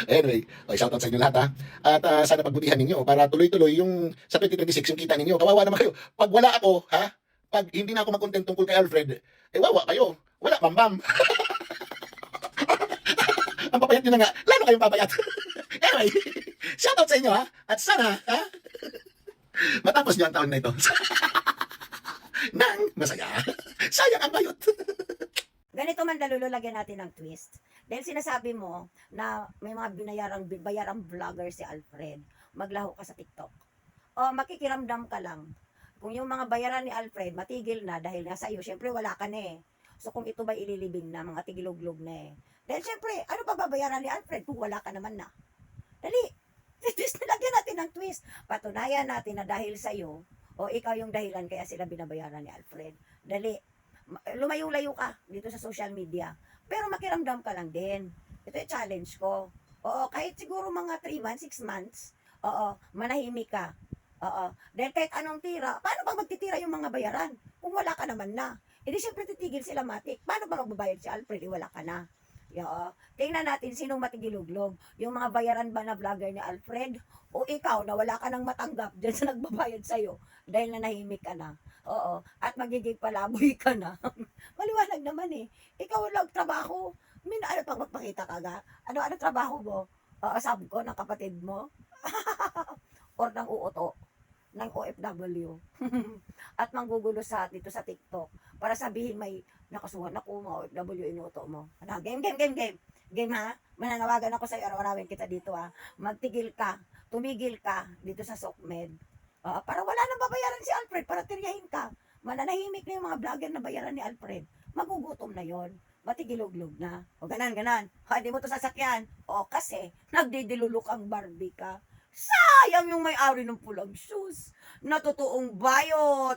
Anyway, shoutout sa inyo lahat ha. At sana pagbutihan ninyo para tuloy-tuloy yung sa 2026 yung kita ninyo. Kawawa naman kayo. Pag wala ako, ha? Pag hindi na ako mag-content tungkol kay Alfred, wawa kayo. Wala bam. Ang papayat nyo na nga, lalo kayong papayat. Anyway, shoutout sa inyo ha. At sana, ha? Matapos nyo ang taon na ito. Nang masaya. Sayang ang bayot. Ganito man lagyan natin ng twist. Dahil sinasabi mo na may mga bayarang vlogger si Alfred, maglaho ka sa TikTok. O makikiramdam ka lang. Kung yung mga bayaran ni Alfred matigil na dahil nasa iyo, syempre wala ka na eh. So kung ito ba ililibing na, mga tigiluglog na eh. Dahil syempre, ano pa babayaran ni Alfred kung wala ka naman na? Dali, twist na lagyan natin ng twist. Patunayan natin na dahil sa iyo, o ikaw yung dahilan kaya sila binabayaran ni Alfred. Dali, lumayo-layo ka dito sa social media. Pero makiramdam ka lang din. Ito yung challenge ko. Oo, kahit siguro mga 3 months, 6 months, oo, manahimik ka. Oo, dahil kahit anong tira, paano bang magtitira yung mga bayaran? Kung wala ka naman na. E di syempre titigil sila matik. Paano ba magbabayad si Alfred? Wala ka na. Oo. Tingnan natin sinong matigiluglog. Yung mga bayaran ba na vlogger ni Alfred? O ikaw na wala ka nang matanggap dyan sa nagbabayad sa'yo dahil nanahimik ka na. Oo. At magiging palaboy ka na. Maliwanag naman eh. Ikaw lang trabaho. Ano pang magpakita ka ga? Ano trabaho mo? Sab ko ng kapatid mo? Or ng uuto? Ng OFW? At manggugulo dito sa TikTok para sabihin may nakasuhan ako mga OFW inuto mo. Game. Game ha? Mananawagan ako sa iyo, araw-arawin kita dito ha. Magtigil ka, tumigil ka dito sa SOCMED. Para wala nang babayaran si Alfred, para tiryahin ka. Mananahimik na yung mga vlogger na bayaran ni Alfred. Magugutom na yon. Matigiluglog na. O ganan. Hindi mo to sasakyan. O kasi, nagdidilulok ang Barbie ka. Sayang yung may-ari ng pulang shoes na totoong bayot.